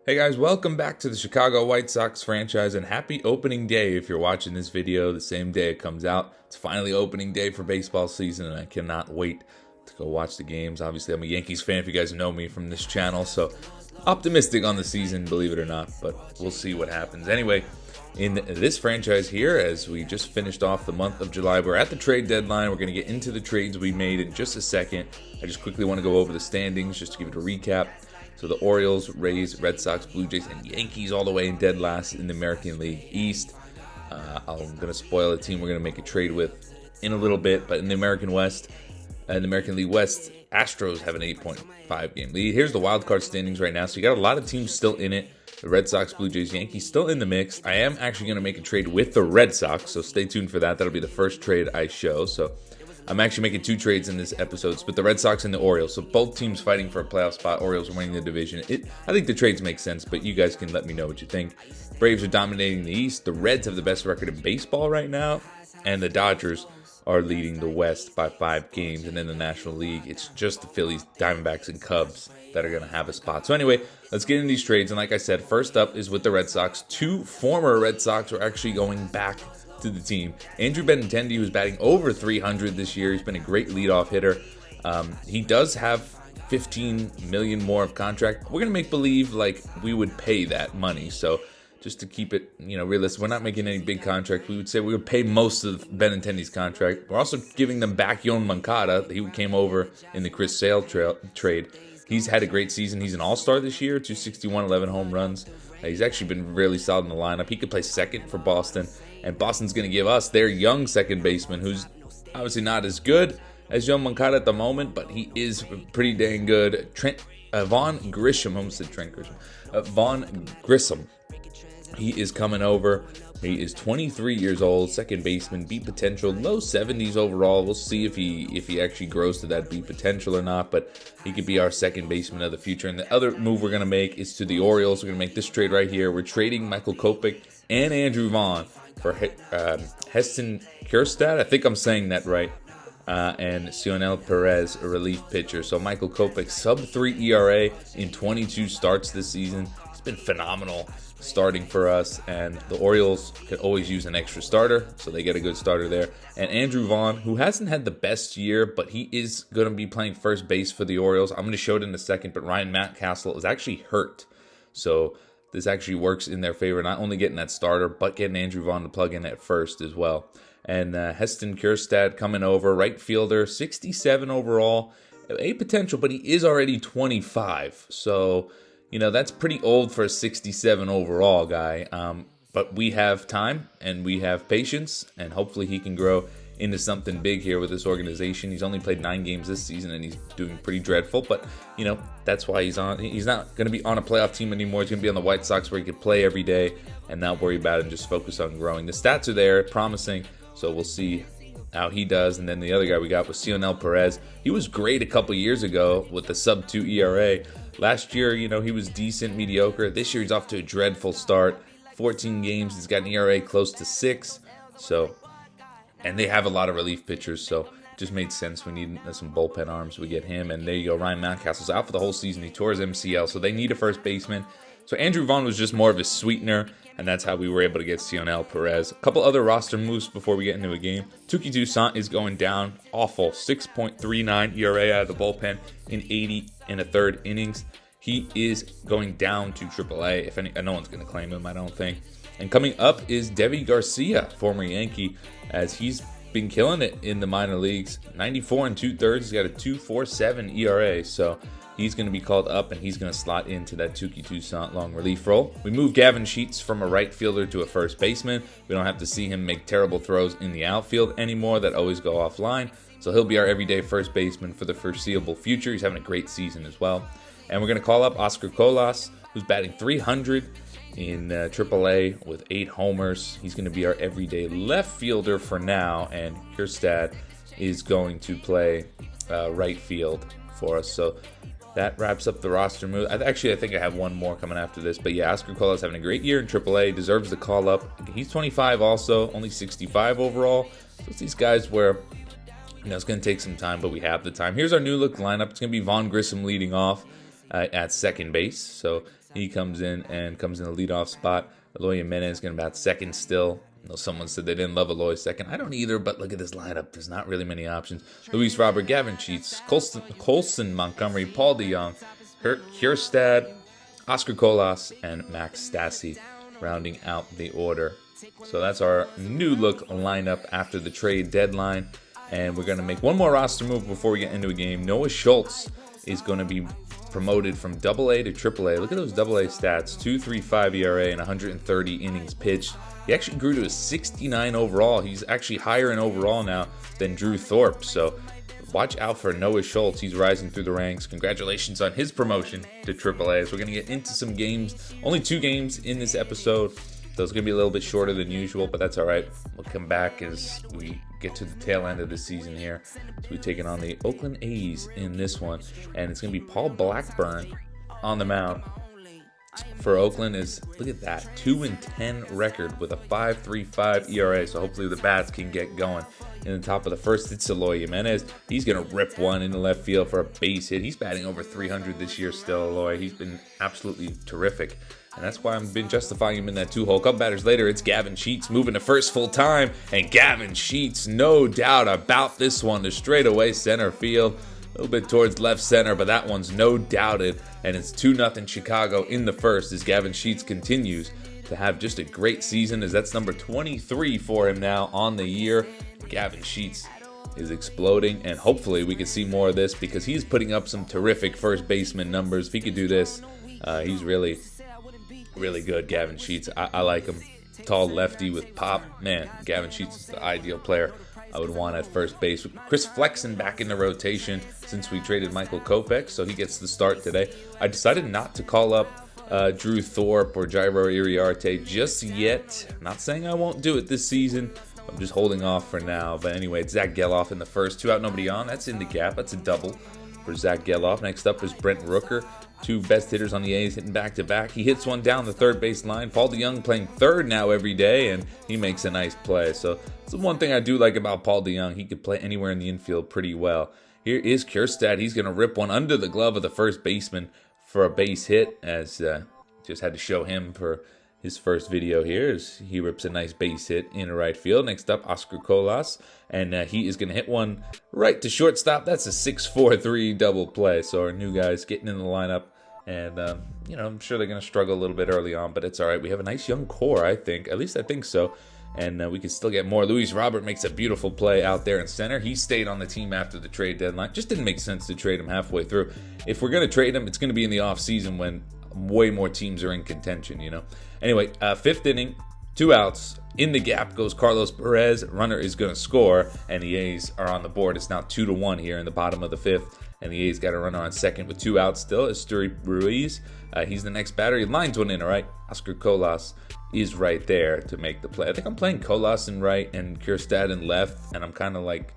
Hey guys, welcome back to the Chicago White Sox franchise and happy opening day if you're watching this video the same day it comes out. It's finally opening day for baseball season and I cannot wait to go watch the games. Obviously, I'm a Yankees fan if you guys know me from this channel, so optimistic on the season, believe it or not, but we'll see what happens. Anyway, in this franchise here, as we just finished off the month of July, we're at the trade deadline. We're going to get into the trades we made in just a second. I just quickly want to go over the standings just to give it a recap. So the Orioles, Rays, Red Sox, Blue Jays, and Yankees all the way in dead last in the American League East. I'm going to spoil a team we're going to make a trade with in a little bit, but in the American West, in the American League West, Astros have an 8.5 game lead. Here's the wild card standings right now. So you got a lot of teams still in it. The Red Sox, Blue Jays, Yankees still in the mix. I am actually going to make a trade with the Red Sox, so stay tuned for that. That'll be the first trade I show. So I'm actually making two trades in this episode with the Red Sox and the Orioles. So both teams fighting for a playoff spot. Orioles winning the division. I think the trades make sense, but you guys can let me know what you think. Braves are dominating the East. The Reds have the best record in baseball right now. And the Dodgers are leading the West by 5 games. And in the National League, it's just the Phillies, Diamondbacks, and Cubs that are going to have a spot. So anyway, let's get into these trades. And like I said, first up is with the Red Sox. 2 former Red Sox are actually going back to the team. Andrew Benintendi, who's batting over 300 this year. He's been a great leadoff hitter. He does have 15 million more of contract. We're gonna make believe like we would pay that money. So just to keep it, realistic, we're not making any big contract. We would say we would pay most of Benintendi's contract. We're also giving them back Yoan Moncada. He came over in the Chris Sale trade. He's had a great season. He's an all-star this year, 261, 11 home runs. He's actually been really solid in the lineup. He could play second for Boston, and Boston's going to give us their young second baseman, who's obviously not as good as Yoan Moncada at the moment, but he is pretty dang good. Vaughn Grisham, almost said Trent Grisham. Vaughn Grissom, he is coming over. He is 23 years old, second baseman, beat potential, low 70s overall. We'll see if he actually grows to that beat potential or not, but he could be our second baseman of the future. And the other move we're going to make is to the Orioles. We're going to make this trade right here. We're trading Michael Kopech and Andrew Vaughn for Heston Kjerstad. I think I'm saying that right. And Cionel Perez, a relief pitcher. So Michael Kopech, sub-3 ERA in 22 starts this season. He's been phenomenal starting for us, and the Orioles could always use an extra starter, so they get a good starter there. And Andrew Vaughn, who hasn't had the best year, but he is going to be playing first base for the Orioles. I'm going to show it in a second, but Ryan Mountcastle is actually hurt, so this actually works in their favor, not only getting that starter, but getting Andrew Vaughn to plug in at first as well. And Heston Kjerstad coming over, right fielder, 67 overall, a potential, but he is already 25, so that's pretty old for a 67 overall guy, but we have time and we have patience, and hopefully he can grow into something big here with this organization. He's only played 9 games this season and he's doing pretty dreadful, but that's why he's not going to be on a playoff team anymore. He's going to be on the White Sox where he could play every day and not worry about it and just focus on growing. The stats are there, promising, so we'll see how he does. And then the other guy we got was Cionel Perez. He was great a couple years ago with the sub-2 ERA. Last year, he was decent, mediocre. This year, he's off to a dreadful start. 14 games, he's got an ERA close to 6. And they have a lot of relief pitchers, so it just made sense. We need some bullpen arms. We get him, and there you go. Ryan Mountcastle's out for the whole season. He tore his MCL, so they need a first baseman. So Andrew Vaughn was just more of a sweetener, and that's how we were able to get Cionel Perez. A couple other roster moves before we get into a game. Touki Toussaint is going down. Awful. 6.39 ERA out of the bullpen in 80 and a third innings. He is going down to AAA. No one's going to claim him, I don't think. And coming up is Deivi Garcia, former Yankee, as he's been killing it in the minor leagues. 94 and 2/3. He's got a 2.47 ERA, so he's going to be called up, and he's going to slot into that Touki Toussaint long relief role. We moved Gavin Sheets from a right fielder to a first baseman. We don't have to see him make terrible throws in the outfield anymore that always go offline. So he'll be our everyday first baseman for the foreseeable future. He's having a great season as well. And we're going to call up Oscar Colas, who's batting 300 in AAA with 8 homers. He's going to be our everyday left fielder for now, and Kjerstad is going to play right field for us. So that wraps up the roster move. I think I have one more coming after this. But yeah, Oscar Colas having a great year in AAA, deserves the call up. He's 25 also, only 65 overall. So it's these guys where it's going to take some time, but we have the time. Here's our new look lineup. It's going to be Vaughn Grissom leading off at second base. So He comes in the leadoff spot. Eloy Jimenez is going to bat second still. I know someone said they didn't love Eloy second. I don't either, but look at this lineup. There's not really many options. Luis Robert, Gavin Sheets, Colson Montgomery, Paul DeJong, Kjerstad, Oscar Colas, and Max Stassi rounding out the order. So that's our new look lineup after the trade deadline. And we're going to make one more roster move before we get into a game. Noah Schultz is going to be promoted from AA to AAA. Look at those AA stats. 2.35 ERA and 130 innings pitched. He actually grew to a 69 overall. He's actually higher in overall now than Drew Thorpe. So watch out for Noah Schultz. He's rising through the ranks. Congratulations on his promotion to AAA. So we're going to get into some games. Only 2 games in this episode. So it's going to be a little bit shorter than usual, but that's all right. We'll come back as we get to the tail end of the season here. So we're taking on the Oakland A's in this one. And it's going to be Paul Blackburn on the mound. For Oakland is, look at that, 2-10 record with a 5.35 ERA. So hopefully the bats can get going. In the top of the first, it's Eloy Jimenez. He's going to rip one into left field for a base hit. He's batting over 300 this year still, Eloy. He's been absolutely terrific. And that's why I've been justifying him in that 2-hole. Couple batters later, it's Gavin Sheets moving to first full time. And Gavin Sheets, no doubt about this one, to straightaway center field. A little bit towards left center, but that one's no doubted. And it's 2-0 Chicago in the first as Gavin Sheets continues to have just a great season, as that's number 23 for him now on the year. Gavin Sheets is exploding, and hopefully we can see more of this because he's putting up some terrific first baseman numbers. If he could do this, he's really good. Gavin Sheets, I like him. Tall lefty with pop. Man, Gavin Sheets is the ideal player I would want at first base. Chris Flexen back in the rotation since we traded Michael Kopech, so he gets the start today. I decided not to call up Drew Thorpe or Jairo Iriarte just yet. I'm not saying I won't do it this season. I'm just holding off for now. But anyway, it's Zach Geloff in the first. 2 out, nobody on. That's in the gap. That's a double for Zach Geloff. Next up is Brent Rooker. 2 best hitters on the A's hitting back-to-back. He hits one down the third base line. Paul DeJong playing third now every day, and he makes a nice play. So that's the one thing I do like about Paul DeJong. He could play anywhere in the infield pretty well. Here is Kjerstad. He's going to rip one under the glove of the first baseman for a base hit, as just had to show him for his first video here as he rips a nice base hit in right field. Next up, Oscar Colas, and he is going to hit one right to shortstop. That's a 6-4-3 double play. So our new guys getting in the lineup, and I'm sure they're going to struggle a little bit early on, but it's all right. We have a nice young core, I think. At least I think so. And we can still get more. Luis Robert makes a beautiful play out there in center. He stayed on the team after the trade deadline. Just didn't make sense to trade him halfway through. If we're going to trade him, it's going to be in the offseason when way more teams are in contention, Anyway, 5th inning, 2 outs. In the gap goes Carlos Perez. Runner is going to score, and the A's are on the board. It's now 2-1 here in the bottom of the 5th, and the A's got a runner on second with 2 outs still. Esteury Ruiz, he's the next batter. He lines one in, all right? Oscar Colas is right there to make the play. I think I'm playing Colas in right and Kjerstad in left, and I'm kind of like,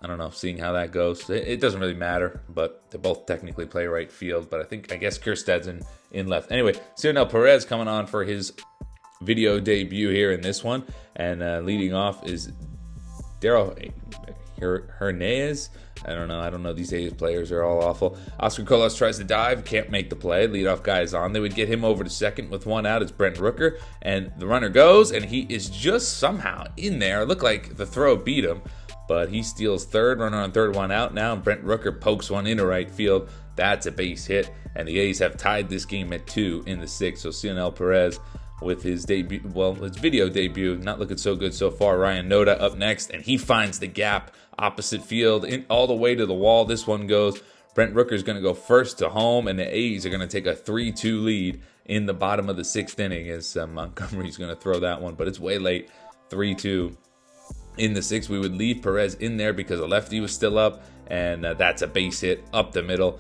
I don't know, seeing how that goes. It doesn't really matter, but they both technically play right field. But I guess Kjerstad's in left. Anyway, Cionel Perez coming on for his video debut here in this one. And leading off is Daryl Hernandez. I don't know. These A's players are all awful. Oscar Colas tries to dive, can't make the play. Leadoff guy is on. They would get him over to second with 1 out. It's Brent Rooker, and the runner goes, and he is just somehow in there. It looked like the throw beat him, but he steals third. Runner on third, 1 out now. Brent Rooker pokes one into right field. That's a base hit, and the A's have tied this game at 2 in the 6th. So Cionel Perez with his debut, his video debut, not looking so good so far. Ryan Noda up next, and he finds the gap opposite field, all the way to the wall. This one goes. Brent Rooker is going to go first to home, and the A's are going to take a 3-2 lead in the bottom of the 6th inning as Montgomery's going to throw that one, but it's way late. 3-2 in the 6th. We would leave Perez in there because the lefty was still up, and that's a base hit up the middle,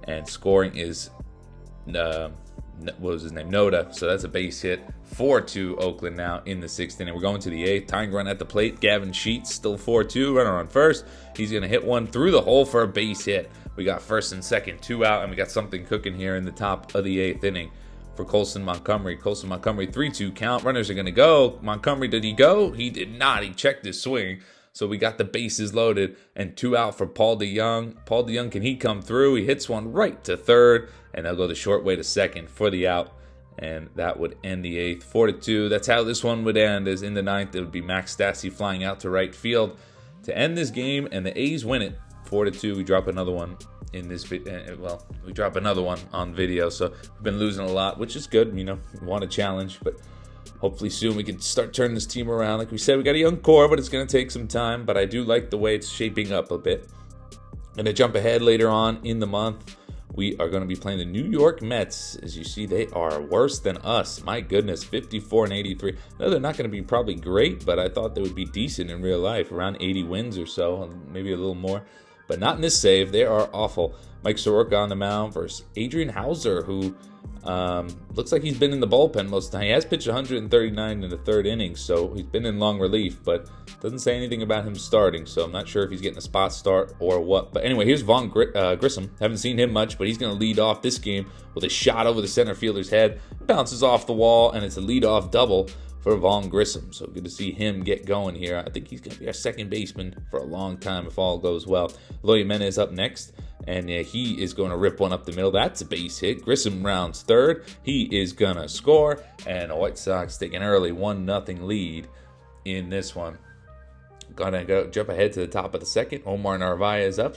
and scoring is what was his name? Noda. So that's a base hit. 4-2 Oakland now in the 6th inning. We're going to the 8th. Tying run at the plate. Gavin Sheets still 4-2. Runner on first. He's going to hit one through the hole for a base hit. We got first and second, 2 out, and we got something cooking here in the top of the 8th inning for Colson Montgomery. 3-2 count. Runners are going to go. Montgomery, did he go? He did not. He checked his swing. So we got the bases loaded and 2 out for Paul DeYoung. Paul DeYoung, can he come through? He hits one right to third, and they'll go the short way to second for the out. And that would end the 8th, 4-2. That's how this one would end, as in the 9th, it would be Max Stassi flying out to right field to end this game, and the A's win it 4-2. We drop another one in this video. Well, we drop another one on video, so we've been losing a lot, which is good. We want a challenge, but hopefully soon we can start turning this team around. Like we said, we got a young core, but it's going to take some time, but I do like the way it's shaping up a bit. Going to jump ahead later on in the month. We are going to be playing the New York Mets. As you see, they are worse than us. My goodness, 54-83. No, they're not going to be probably great, but I thought they would be decent in real life, around 80 wins or so, maybe a little more. But not in this save. They are awful. Mike Soroka on the mound versus Adrian Hauser, who looks like he's been in the bullpen most of the time. He has pitched 139 in the 3rd inning, so he's been in long relief, but doesn't say anything about him starting, so I'm not sure if he's getting a spot start or what. But anyway, here's Vaughn Grissom. Haven't seen him much, but he's going to lead off this game with a shot over the center fielder's head. Bounces off the wall, and it's a leadoff double for Vaughn Grissom. So good to see him get going here. I think he's going to be our second baseman for a long time if all goes well. Eloy Jimenez up next, and he is going to rip one up the middle. That's a base hit. Grissom rounds third. He is going to score, and the White Sox take an early 1-0 lead in this one. Gonna go jump ahead to the top of the second. Omar Narvaez up.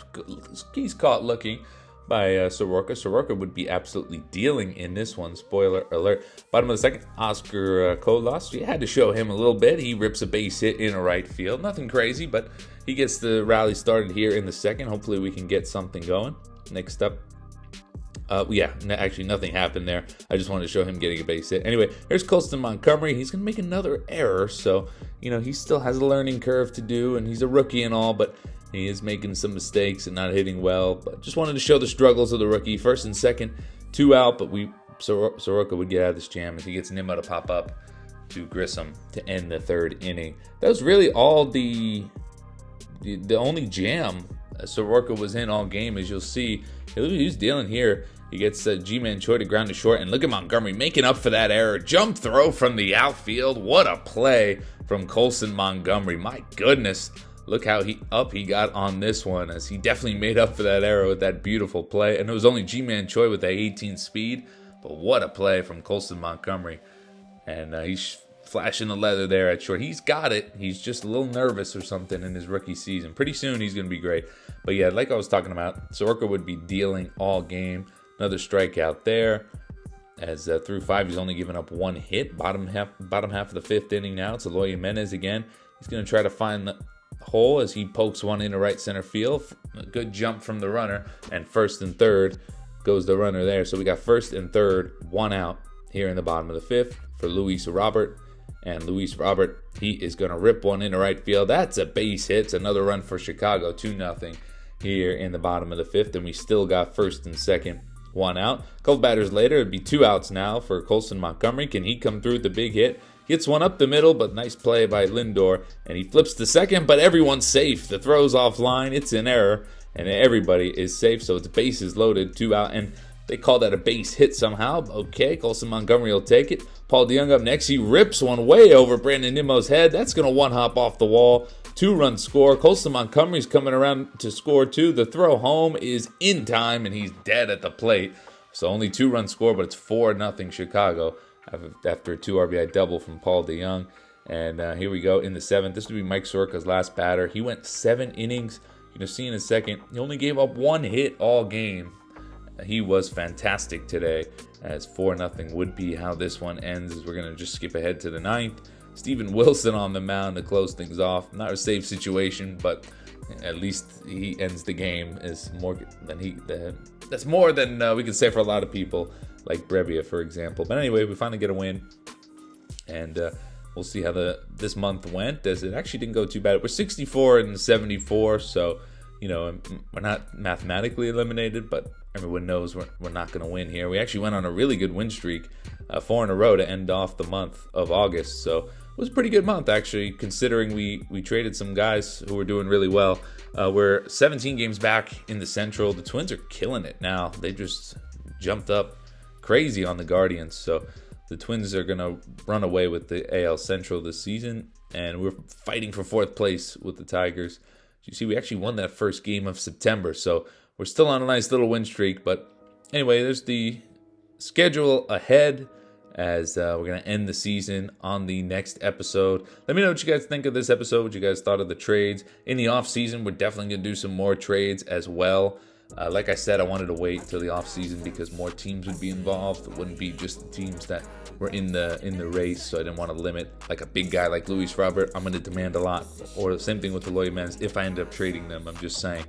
He's caught looking by Soroka. Soroka would be absolutely dealing in this one. Spoiler alert. Bottom of the second, Oscar Colas. You had to show him a little bit. He rips a base hit in a right field. Nothing crazy, but he gets the rally started here in the second. Hopefully we can get something going. Next up, actually nothing happened there. I just wanted to show him getting a base hit. Anyway, here's Colston Montgomery. He's going to make another error, so, he still has a learning curve to do, and he's a rookie and all, but he is making some mistakes and not hitting well. But just wanted to show the struggles of the rookie. First and second, 2 out, but Soroka would get out of this jam if he gets Nimmo to pop up to Grissom to end the 3rd inning. That was really all the only jam Soroka was in all game, as you'll see. He was dealing here. He gets G-Man Choi to ground to short, and look at Montgomery making up for that error. Jump throw from the outfield. What a play from Colson Montgomery. My goodness, look how he got on this one, as he definitely made up for that error with that beautiful play. And it was only G-Man Choi with that 18 speed, but what a play from Colson Montgomery. And he's flashing the leather there at short. He's got it. He's just a little nervous or something in his rookie season. Pretty soon he's going to be great. But yeah, like I was talking about, Soroka would be dealing all game. Another strikeout there. As through 5, he's only given up 1 hit. Bottom half of the 5th inning now. It's Eloy Jimenez again. He's going to try to find the hole as he pokes one into right center field. A good jump from the runner. And 1st and 3rd goes the runner there. So we got 1st and 3rd, 1 out here in the bottom of the 5th for Luis Robert. And Luis Robert, he is going to rip one into right field. That's a base hit. It's another run for Chicago, 2-0 here in the bottom of the 5th. And we still got 1st and 2nd, 1 out. A couple batters later, it'd be 2 outs now for Colson Montgomery. Can he come through with the big hit? Gets one up the middle, but nice play by Lindor. And he flips to second, but everyone's safe. The throw's offline. It's an error, and everybody is safe. So it's bases loaded, 2 out. And they call that a base hit somehow. Okay, Colson Montgomery will take it. Paul DeYoung up next. He rips one way over Brandon Nimmo's head. That's going to one-hop off the wall. 2-run score. Colson Montgomery's coming around to score 2. The throw home is in time, and he's dead at the plate. So only 2-run score, but it's 4-0 Chicago after a 2 RBI double from Paul DeYoung. And here we go in the 7th. This would be Mike Soroka's last batter. He went 7 innings. You're going to see in a second. He only gave up 1 hit all game. He was fantastic today, as 4-0 would be how this one ends. As we're going to just skip ahead to the 9th. Steven Wilson on the mound to close things off. Not a safe situation, but at least he ends the game. That's more than we can say for a lot of people, like Brevia, for example. But anyway, we finally get a win, and we'll see how this month went, as it actually didn't go too bad. We're 64-74, so we're not mathematically eliminated, but everyone knows we're not going to win here. We actually went on a really good win streak, 4 in a row to end off the month of August. So it was a pretty good month, actually, considering we traded some guys who were doing really well. We're 17 games back in the Central. The Twins are killing it now. They just jumped up crazy on the Guardians. So the Twins are going to run away with the AL Central this season. and we're fighting for 4th place with the Tigers. You see, we actually won that first game of September, so we're still on a nice little win streak. But anyway, there's the schedule ahead as we're going to end the season on the next episode. Let me know what you guys think of this episode, what you guys thought of the trades. In the off-season, we're definitely going to do some more trades as well. Like I said, I wanted to wait till the off-season because more teams would be involved. It wouldn't be just the teams that were in the race, so I didn't want to limit like a big guy like Luis Robert. I'm going to demand a lot. Or the same thing with the Loymans if I end up trading them, I'm just saying.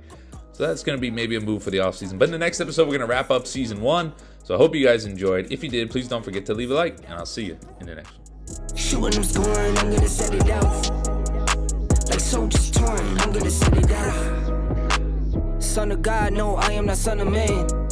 So that's going to be maybe a move for the offseason. But in the next episode, we're going to wrap up Season 1. So I hope you guys enjoyed. If you did, please don't forget to leave a like, and I'll see you in the next one. Shooting, I'm scoring, I'm going to set it out. Like soldiers torn, I'm going to set it out. Son of God, no, I am not son of man.